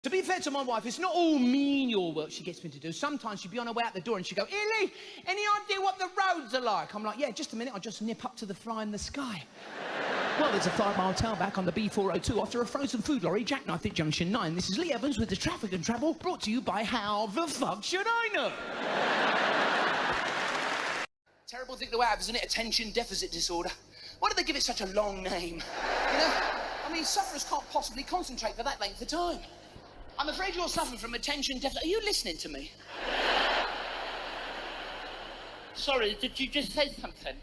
To be fair to my wife, it's not all menial work she gets me to do. Sometimes she'd be on her way out the door and she'd go, Illy, any idea what the roads are like? I'm like, yeah, just a minute, I'll just nip up to the fly in the sky. Well, there's a 5-mile tailback on the B402 after a frozen food lorry jackknifed at Junction 9. This is Lee Evans with the traffic and travel, brought to you by How the Fuck Should I Know? Terrible thing to have, isn't it? Attention deficit disorder. Why do they give it such a long name? You know? I mean, sufferers can't possibly concentrate for that length of time. I'm afraid you're suffering from attention deficit. Are you listening to me? Sorry, did you just say something?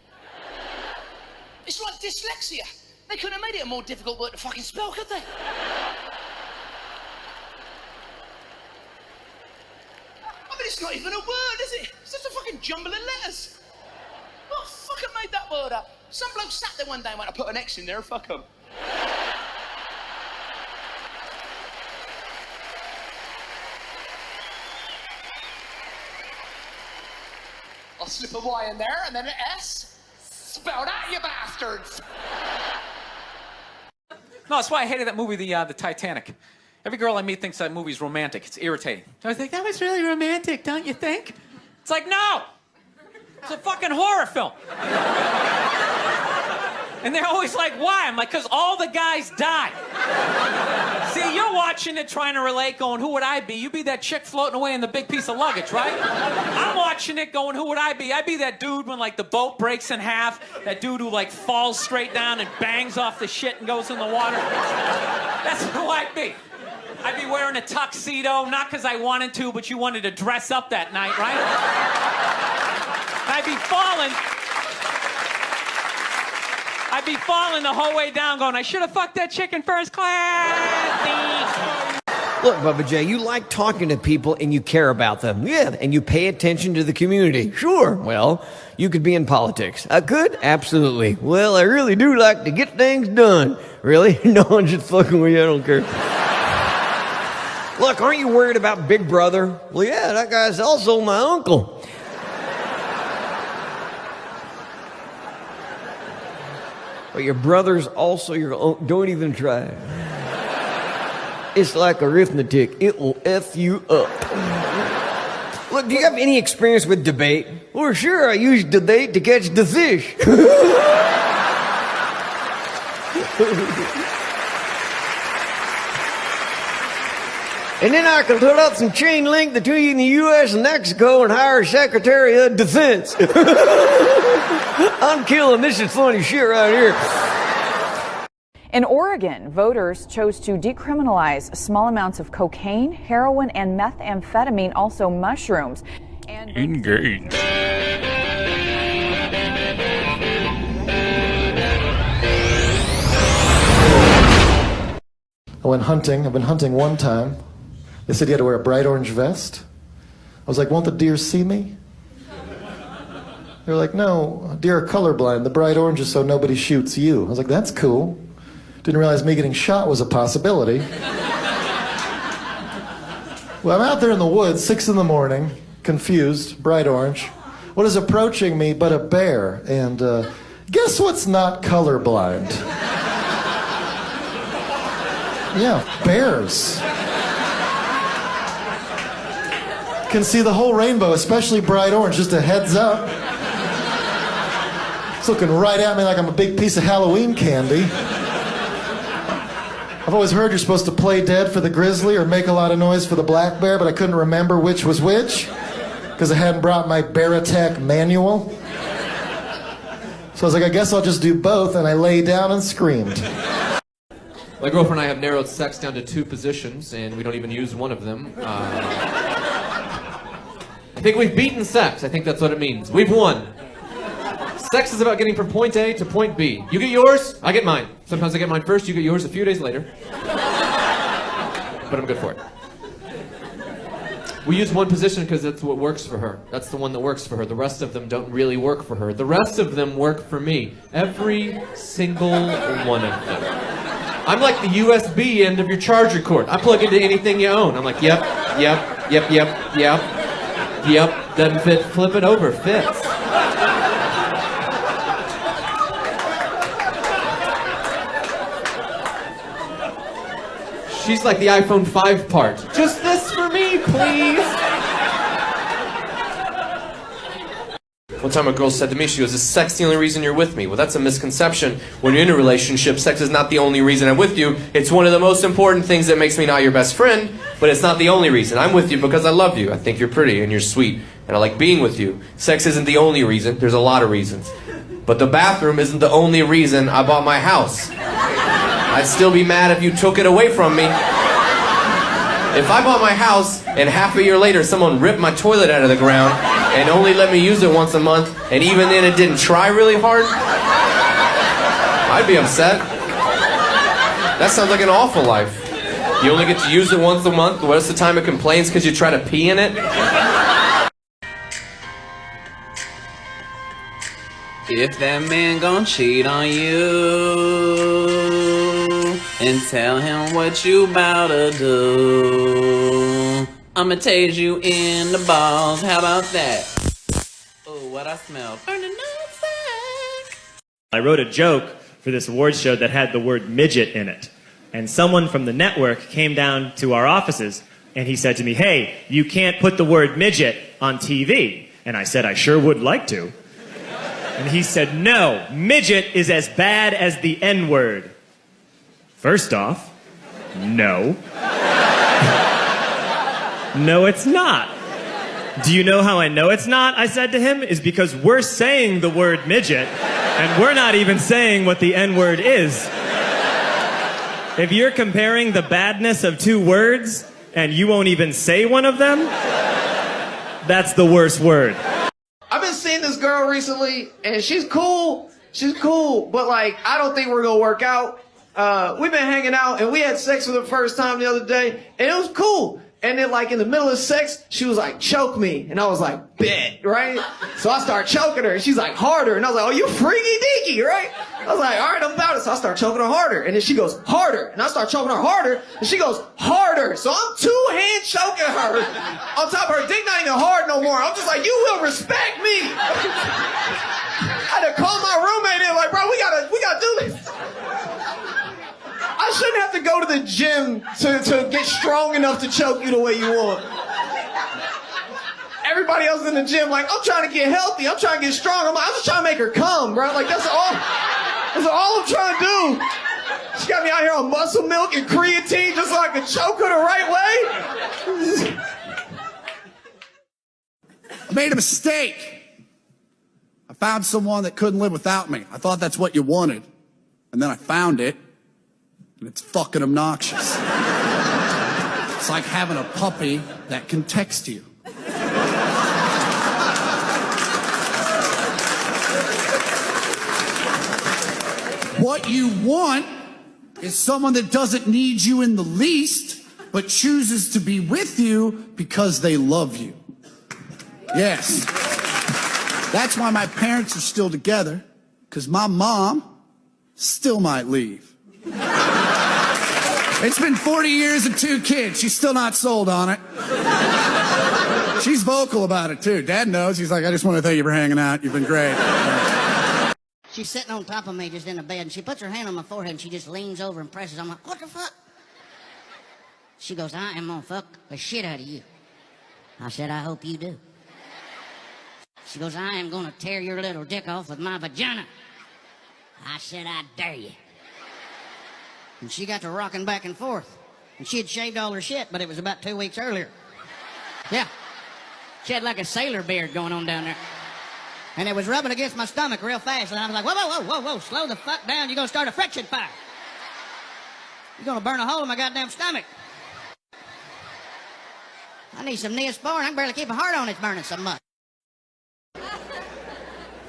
It's like dyslexia. They couldn't have made it a more difficult word to fucking spell, could they? I mean, it's not even a word, is it? It's just a fucking jumble of letters. What fucking made that word up? Some bloke sat there one day and went, I put an X in there, fuck him. I'll slip a Y in there and then an S. Spell that, you bastards! No, that's why I hated that movie, the Titanic. Every girl I meet thinks that movie's romantic. It's irritating. I was like, that was really romantic, don't you think? It's like, no! It's a fucking horror film. And they're always like, why? I'm like, because all the guys die. See, you're watching it trying to relate, going, who would I be? You'd be that chick floating away in the big piece of luggage, right? I'm watching it going, who would I be? I'd be that dude when, like, the boat breaks in half, that dude who, like, falls straight down and bangs off the shit and goes in the water. That's who I'd be. I'd be wearing a tuxedo, not because I wanted to, but you wanted to dress up that night, right? I'd be falling the whole way down going, I should have fucked that chick in first class. Look, Bubba J, you like talking to people and you care about them. Yeah, and you pay attention to the community. Sure. Well, you could be in politics. I could? Absolutely. Well, I really do like to get things done. Really? No, I'm just fucking with you. I don't care. Look, aren't you worried about Big Brother? Well, yeah, that guy's also my uncle. But your brother's also your uncle. Don't even try. It's like arithmetic. It will F you up. Look, do you have any experience with debate? Well, sure, I use debate to catch the fish. And then I can put up some chain link between the U.S. and Mexico and hire a Secretary of Defense. I'm killing. This is funny shit right here. In Oregon, voters chose to decriminalize small amounts of cocaine, heroin, and methamphetamine, also mushrooms. And engage. I went hunting. I've been hunting one time. They said you had to wear a bright orange vest. I was like, won't the deer see me? They were like, no, deer are colorblind. The bright orange is so nobody shoots you. I was like, that's cool. Didn't realize me getting shot was a possibility. Well, I'm out there in the woods, 6 in the morning, confused, bright orange. What is approaching me but a bear? And guess what's not colorblind? Yeah, bears. Can see the whole rainbow, especially bright orange, just a heads up. It's looking right at me like I'm a big piece of Halloween candy. I've always heard you're supposed to play dead for the grizzly or make a lot of noise for the black bear, but I couldn't remember which was which because I hadn't brought my bear attack manual. So I was like, I guess I'll just do both, and I lay down and screamed. My girlfriend and I have narrowed sex down to 2 positions, and we don't even use one of them. I think we've beaten sex. I think that's what it means. We've won. Sex is about getting from point A to point B. You get yours, I get mine. Sometimes I get mine first, you get yours a few days later. But I'm good for it. We use one position because that's what works for her. That's the one that works for her. The rest of them don't really work for her. The rest of them work for me. Every single one of them. I'm like the USB end of your charger cord. I plug into anything you own. I'm like, yep. Yep, doesn't fit, flip it over, fits. She's like the iPhone 5 part. Just this for me, please. One time a girl said to me, she goes, is sex the only reason you're with me? Well, that's a misconception. When you're in a relationship, sex is not the only reason I'm with you. It's one of the most important things that makes me not your best friend, but it's not the only reason. I'm with you because I love you. I think you're pretty and you're sweet, and I like being with you. Sex isn't the only reason. There's a lot of reasons. But the bathroom isn't the only reason I bought my house. I'd still be mad if you took it away from me. If I bought my house and half a year later someone ripped my toilet out of the ground and only let me use it once a month, and even then it didn't try really hard, I'd be upset. That sounds like an awful life. You only get to use it once a month, the rest of the time it complains because you try to pee in it. If that man gon' cheat on you and tell him what you bout to do, I'ma tase you in the balls, how about that? Oh, what I smell. Burning nutsack. I wrote a joke for this awards show that had the word midget in it. And someone from the network came down to our offices and he said to me, hey, you can't put the word midget on TV. And I said, I sure would like to. And he said, no, midget is as bad as the N-word. First off, no. No, it's not. Do you know how I know it's not? I said to him, is because we're saying the word midget and we're not even saying what the N-word is. If you're comparing the badness of two words and you won't even say one of them, that's the worst word. I've been seeing this girl recently, and she's cool, but like, I don't think we're gonna work out. We've been hanging out, and we had sex for the first time the other day, and it was cool. And then like in the middle of sex, she was like, choke me. And I was like, bet, right? So I start choking her, and she's like, harder. And I was like, oh, you freaky deaky, right? I was like, all right, I'm about it. So I start choking her harder. And then she goes, harder. And I start choking her harder, and she goes, harder. So I'm two-hand choking her on top of her dick, not even hard no more. I'm just like, you will respect me. I had to call my roommate in, like, bro, we gotta do this. I shouldn't have to go to the gym to get strong enough to choke you the way you want. Everybody else in the gym, like, I'm trying to get healthy. I'm trying to get strong. I'm just trying to make her come, bro. Like, that's all I'm trying to do. She got me out here on muscle milk and creatine just so I can choke her the right way. I made a mistake. I found someone that couldn't live without me. I thought that's what you wanted. And then I found it. And it's fucking obnoxious. It's like having a puppy that can text you. What you want is someone that doesn't need you in the least, but chooses to be with you because they love you. Yes. That's why my parents are still together, because my mom still might leave. It's been 40 years and 2 kids. She's still not sold on it. She's vocal about it, too. Dad knows. He's like, I just want to thank you for hanging out. You've been great. She's sitting on top of me just in the bed, and she puts her hand on my forehead, and she just leans over and presses. I'm like, what the fuck? She goes, I am gonna fuck the shit out of you. I said, I hope you do. She goes, I am gonna tear your little dick off with my vagina. I said, I dare you. And she got to rocking back and forth. And she had shaved all her shit, but it was about 2 weeks earlier. Yeah. She had like a sailor beard going on down there. And it was rubbing against my stomach real fast. And I was like, whoa, whoa, whoa, whoa, whoa, slow the fuck down. You're gonna start a friction fire. You're gonna burn a hole in my goddamn stomach. I need some Neosporin. I can barely keep a heart on. It's burning so much.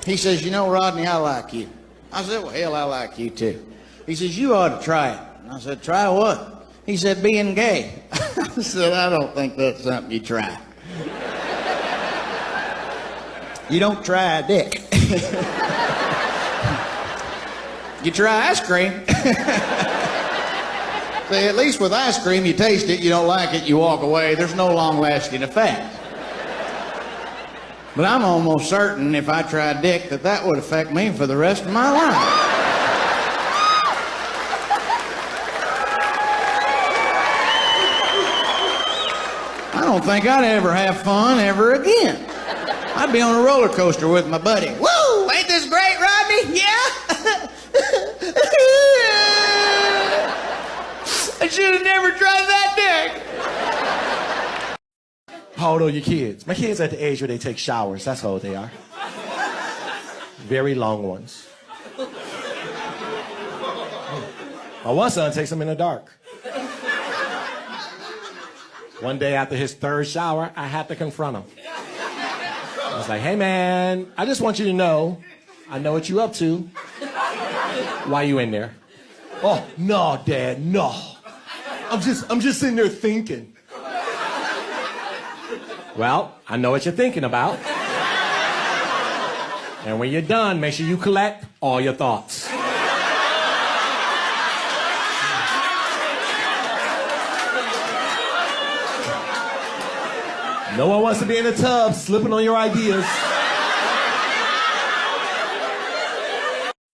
He says, you know, Rodney, I like you. I said, well, hell, I like you too. He says, you ought to try it. And I said, try what? He said, being gay. I said, I don't think that's something you try. You don't try a dick. You try ice cream. See, at least with ice cream, you taste it, you don't like it, you walk away. There's no long-lasting effect. But I'm almost certain if I tried dick that would affect me for the rest of my life. don't think I'd ever have fun ever again. I'd be on a roller coaster with my buddy. Woo! Ain't this great, Rodney? Yeah? I should have never tried that dick. How old are your kids? My kids are at the age where they take showers. That's how old they are. Very long ones. My one son takes them in the dark. One day after his third shower, I had to confront him. I was like, hey man, I just want you to know, I know what you up to. Why you in there? Oh, no, Dad, no. I'm just sitting there thinking. Well, I know what you're thinking about. And when you're done, make sure you collect all your thoughts. No one wants to be in the tub slipping on your ideas.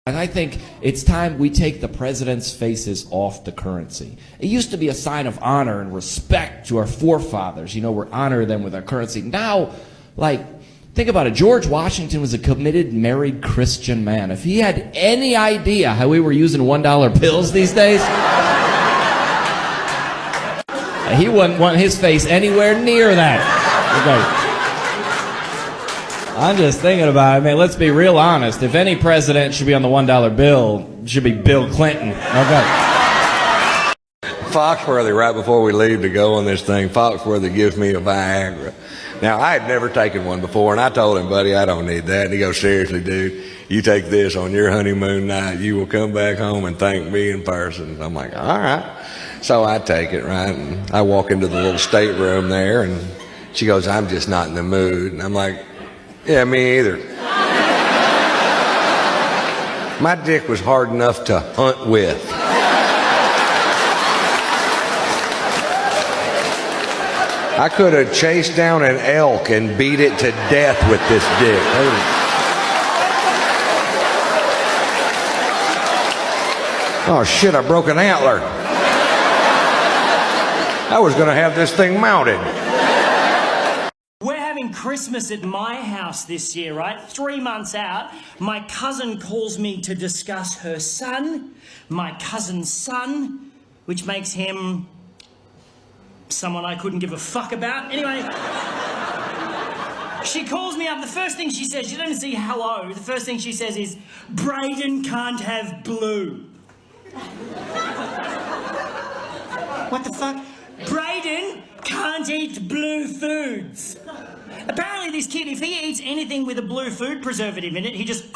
And I think it's time we take the president's faces off the currency. It used to be a sign of honor and respect to our forefathers. You know, we honor them with our currency. Now, like, think about it. George Washington was a committed, married Christian man. If he had any idea how we were using $1 bills these days, he wouldn't want his face anywhere near that. Okay. I'm just thinking about it, man. Let's be real honest. If any president should be on the $1 bill, it should be Bill Clinton. Okay. Foxworthy, right before we leave to go on this thing, Foxworthy gives me a Viagra. Now, I had never taken one before, and I told him, buddy, I don't need that. And he goes, seriously, dude, you take this on your honeymoon night, you will come back home and thank me in person. I'm like, all right. So I take it, right? And I walk into the little stateroom there, and she goes, I'm just not in the mood. And I'm like, yeah, me either. My dick was hard enough to hunt with. I could have chased down an elk and beat it to death with this dick. Oh shit, I broke an antler. I was gonna have this thing mounted. We're having Christmas at my house this year, right? 3 months out, my cousin calls me to discuss her son, my cousin's son, which makes him someone I couldn't give a fuck about. Anyway, she calls me up. The first thing she says, she doesn't say hello. The first thing she says is, Brayden can't have blue. What the fuck? Brayden can't eat blue foods. Apparently this kid, if he eats anything with a blue food preservative in it, he just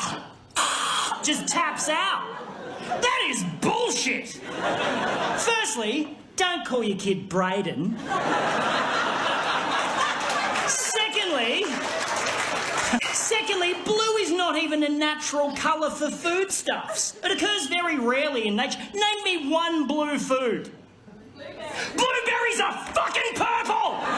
taps out. That is bullshit. Firstly, don't call your kid Brayden. Secondly, blue is not even a natural colour for foodstuffs. It occurs very rarely in nature. Name me one blue food. Blueberries are fucking purple!